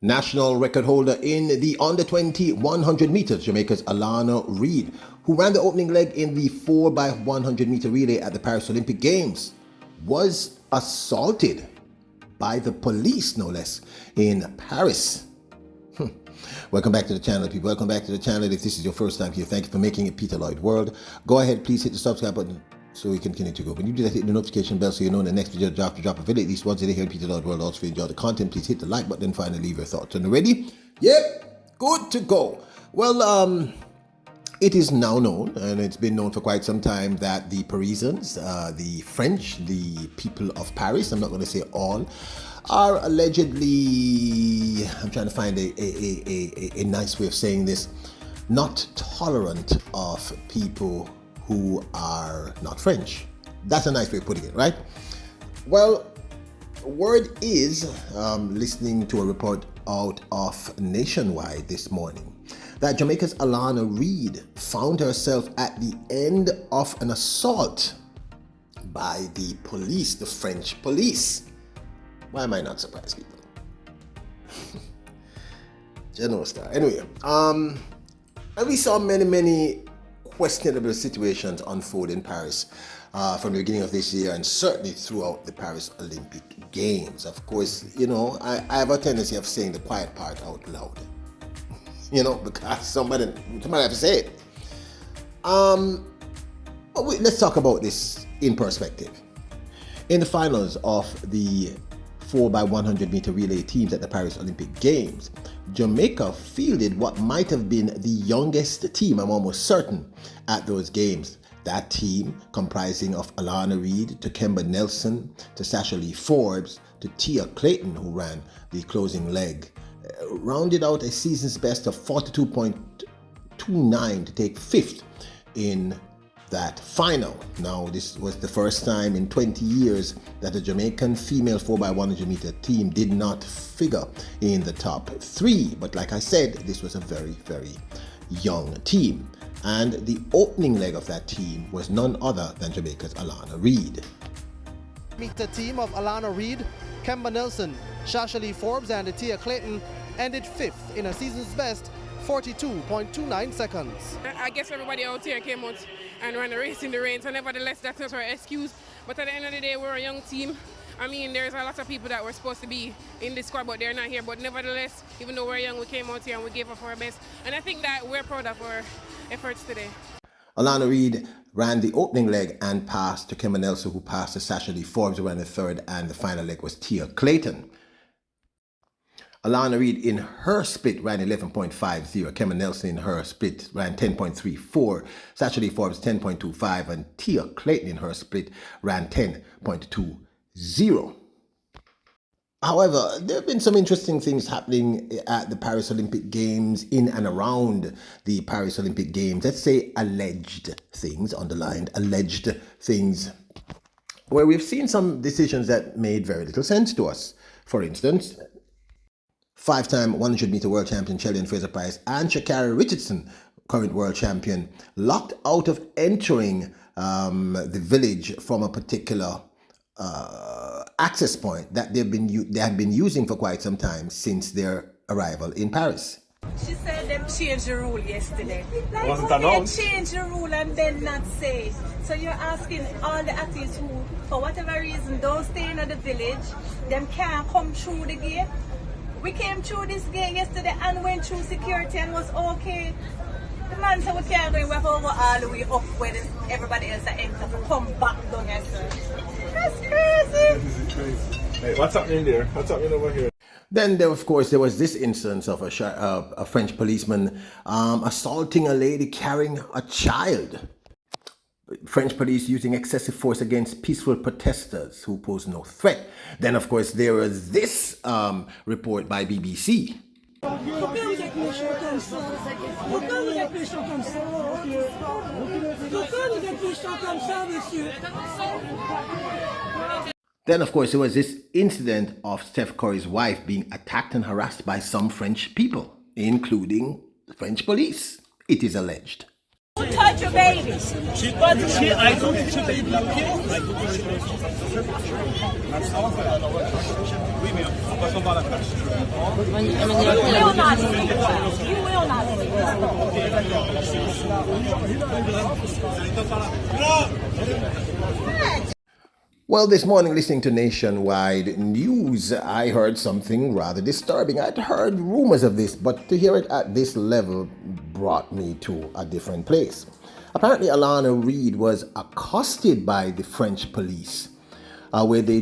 National record holder in the under-20 100 meters, Jamaica's Alana Reid, who ran the opening leg in the 4x100 meter relay at the Paris Olympic Games, was assaulted by the police, no less, in Paris. Welcome back to the channel, people. Welcome back to the channel. If this is your first time here, thank you for making it Peter Lloyd World. Go ahead, please hit the subscribe button so we can continue to go. When you do that, hit the notification bell so you know the next video drop a video at least once a day here in Peter Lloyd World. Also, if you enjoy the content, please hit the like button and finally leave your thoughts. And ready? Yep, good to go. Well, it is now known, and it's been known for quite some time, that the Parisians, the French, the people of Paris, I'm not going to say all, are allegedly, I'm trying to find a nice way of saying this, not tolerant of people who are not French. That's a nice way of putting it, right? Well, word is, listening to a report out of Nationwide this morning, that Jamaica's Alana Reid found herself at the end of an assault by the police, the French police. Why am I not surprised, people? General Star. Anyway, and we saw many questionable situations unfold in Paris from the beginning of this year, and certainly throughout the Paris Olympic Games. Of course, you know, I have a tendency of saying the quiet part out loud. You know, because somebody have to say it. But let's talk about this in perspective. In the finals of the 4x100 meter relay teams at the Paris Olympic Games, Jamaica fielded what might have been the youngest team, I'm almost certain, at those games. That team, comprising of Alana Reid to Kemba Nelson to Sasha Lee Forbes to Tia Clayton, who ran the closing leg, rounded out a season's best of 42.29 to take fifth in that final. Now, this was the first time in 20 years that a Jamaican female 4x100 meter team did not figure in the top three. But like I said, this was a very young team. And the opening leg of that team was none other than Jamaica's Alana Reid. Meet the team of Alana Reid, Kemba Nelson, Sasha Lee Forbes and Tia Clayton ended fifth in a season's best 42.29 seconds. I guess everybody out here came out and ran a race in the rain, so nevertheless that's not our excuse. But at the end of the day, we're a young team. I mean, there's a lot of people that were supposed to be in this squad, but they're not here. But nevertheless, even though we're young, we came out here and we gave up our best. And I think that we're proud of our efforts today. Alana Reid ran the opening leg and passed to Kemba Nelson, who passed to Sasha Lee Forbes, who ran the third, and the final leg was Tia Clayton. Alana Reid in her split ran 11.50. Kemba Nelson in her split ran 10.34. Sasha Lee Forbes 10.25. And Tia Clayton in her split ran 10.20. However, there have been some interesting things happening at the Paris Olympic Games, in and around the Paris Olympic Games. Let's say alleged things, underlined, alleged things, where we've seen some decisions that made very little sense to us. For instance, five-time 100-meter world champion Shelly Fraser-Price and Sha'Carri Richardson, current world champion, locked out of entering the village from a particular access point that they have been using for quite some time since their arrival in Paris. She said they changed the rule yesterday. Wasn't announced. They changed the rule and then not say. So you're asking all the athletes who, for whatever reason, don't stay in the village, them can't come through the gate. We came through this gate yesterday and went through security and was okay. The man said we can't go, we have to go all the way up where everybody else are enter to come back down here. That's crazy. This is crazy. Hey, what's happening there? What's happening over here? Then, of course, there was this instance of a French policeman assaulting a lady carrying a child. French police using excessive force against peaceful protesters who pose no threat. Then, of course, there was this report by BBC. Then, of course, there was this incident of Steph Curry's wife being attacked and harassed by some French people, including the French police, it is alleged. Don't touch not your baby. I don't think she baby, okay? I don't You will not sleep well. You will not sleep well. Well, this morning, listening to Nationwide News, I heard something rather disturbing. I'd heard rumors of this, but to hear it at this level brought me to a different place. Apparently, Alana Reid was accosted by the French police, where they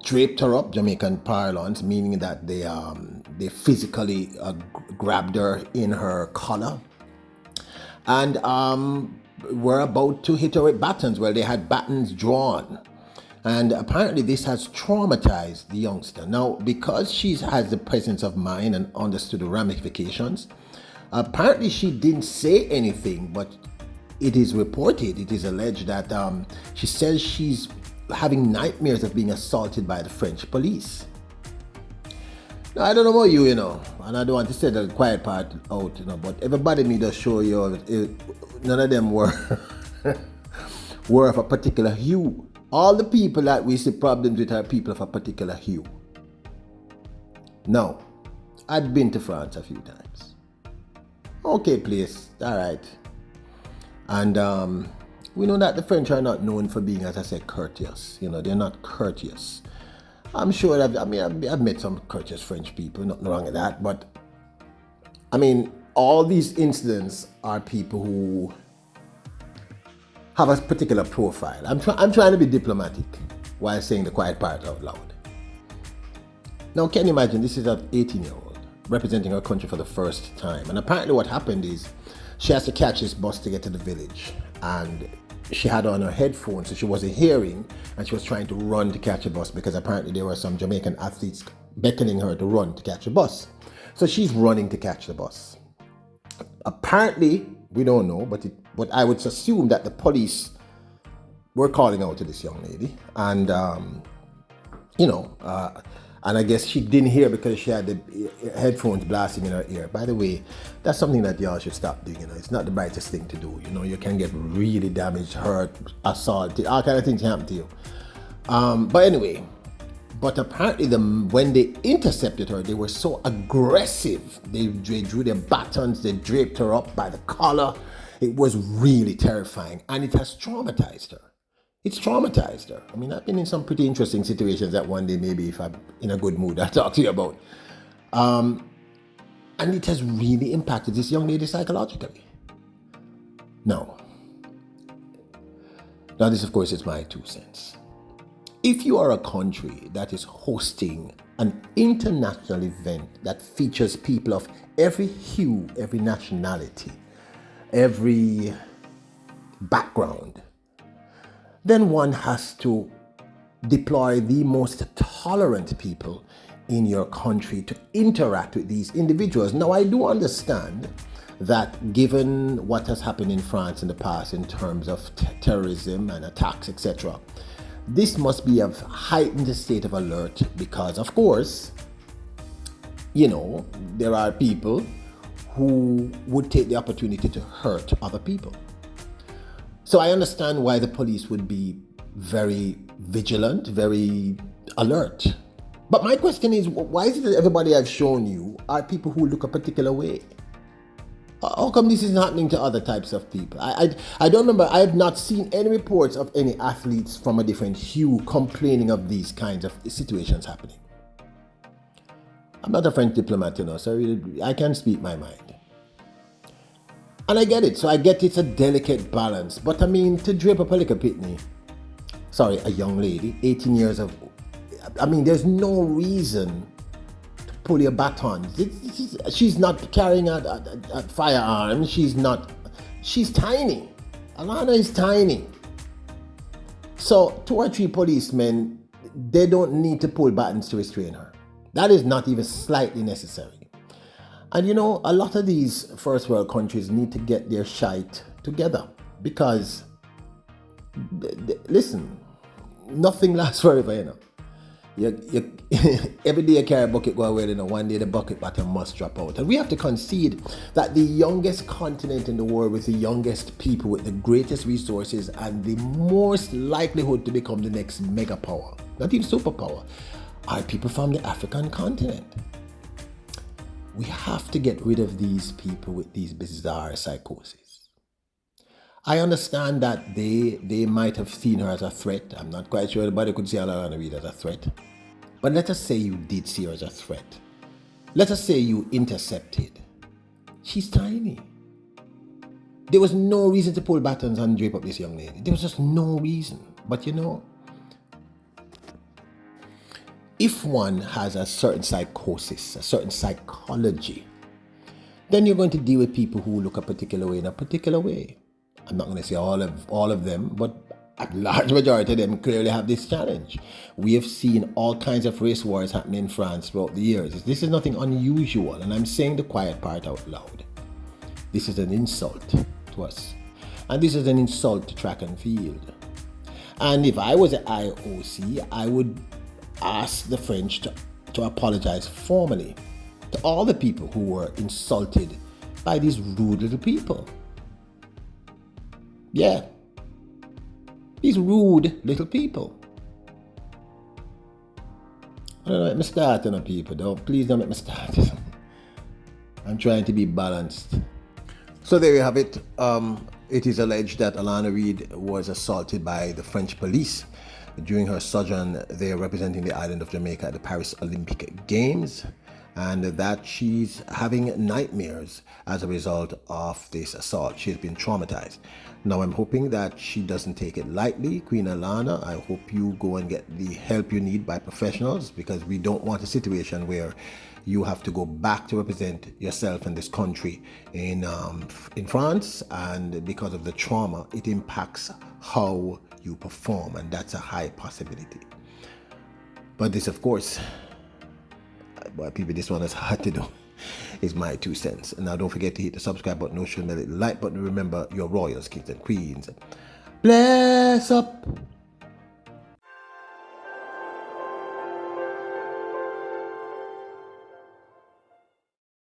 draped her up, Jamaican parlance, meaning that they physically grabbed her in her collar, and were about to hit her with batons. Well, they had batons drawn. And apparently this has traumatized the youngster. Now, because she has the presence of mind and understood the ramifications, apparently she didn't say anything, but it is reported, it is alleged that she says she's having nightmares of being assaulted by the French police. Now, I don't know about you, and I don't want to say the quiet part out, but everybody me does show you, none of them were of a particular hue. All the people that we see problems with are people of a particular hue. Now, I've been to France a few times. Okay place, all right. And we know that the French are not known for being, as I said, courteous. They're not courteous. I'm sure I've met some courteous French people, nothing wrong with that, but all these incidents are people who have a particular profile. I'm trying to be diplomatic while saying the quiet part out loud. Now, can you imagine, this is an 18-year-old representing her country for the first time, and apparently what happened is she has to catch this bus to get to the village, and she had on her headphones, so she wasn't hearing, and she was trying to run to catch a bus because apparently there were some Jamaican athletes beckoning her to run to catch a bus. So she's running to catch the bus. Apparently, we don't know, but I would assume that the police were calling out to this young lady, and and I guess she didn't hear because she had the headphones blasting in her ear. By the way, that's something that y'all should stop doing. It's not the brightest thing to do. You can get really damaged, hurt, assaulted, all kind of things happen to you. But anyway, apparently when they intercepted her, they were so aggressive. They drew their batons, they draped her up by the collar. It was really terrifying, and it has traumatized her. It's traumatized her. I've been in some pretty interesting situations that one day, maybe if I'm in a good mood, I'll talk to you about. And it has really impacted this young lady psychologically. Now, this, of course, is my 2 cents. If you are a country that is hosting an international event that features people of every hue, every nationality, every background, then one has to deploy the most tolerant people in your country to interact with these individuals. Now, I do understand that given what has happened in France in the past in terms of terrorism and attacks, etc., this must be a heightened state of alert because, of course, there are people who would take the opportunity to hurt other people. So I understand why the police would be very vigilant, very alert. But my question is, why is it that everybody I've shown you are people who look a particular way? How come this isn't happening to other types of people? I don't remember, I have not seen any reports of any athletes from a different hue complaining of these kinds of situations happening. I'm not a French diplomat, so I can speak my mind. And I get it. So I get it's a delicate balance. But to drape up a little pitney, a young lady, 18 years of, there's no reason to pull your baton. She's not carrying a firearm. She's tiny. Alana is tiny. So 2 or 3 policemen, they don't need to pull batons to restrain her. That is not even slightly necessary. And a lot of these first world countries need to get their shite together because, listen, nothing lasts forever, Every day you carry a bucket go away, one day the bucket bottom must drop out. And we have to concede that the youngest continent in the world with the youngest people with the greatest resources and the most likelihood to become the next mega power, not even superpower, are people from the African continent. We have to get rid of these people with these bizarre psychoses. I understand that they might have seen her as a threat. I'm not quite sure anybody could see Alana Reid as a threat. But let us say you did see her as a threat. Let us say you intercepted. She's tiny. There was no reason to pull buttons and drape up this young lady. There was just no reason. But if one has a certain psychosis, a certain psychology, then you're going to deal with people who look a particular way in a particular way. I'm not going to say all of them, but a large majority of them clearly have this challenge. We have seen all kinds of race wars happening in France throughout the years. This is nothing unusual, and I'm saying the quiet part out loud. This is an insult to us, and this is an insult to track and field. And if I was an IOC, I would ask the French to apologize formally to all the people who were insulted by these rude little people. Yeah. These rude little people. I don't let me start on people though. Please don't let me start. I'm trying to be balanced. So there you have it. It is alleged that Alana Reid was assaulted by the French police during her sojourn there representing the island of Jamaica at the Paris Olympic Games, and that she's having nightmares as a result of this assault. She's been traumatized. Now I'm hoping that she doesn't take it lightly. Queen Alana, I hope you go and get the help you need by professionals, because we don't want a situation where you have to go back to represent yourself in this country in France, and because of the trauma, it impacts how you perform, and that's a high possibility. But this, of course, boy, people, this one is hard to do. Is my 2 cents. Now don't forget to hit the subscribe button, notification bell, the like button. Remember, your royals, kings and queens. Bless up.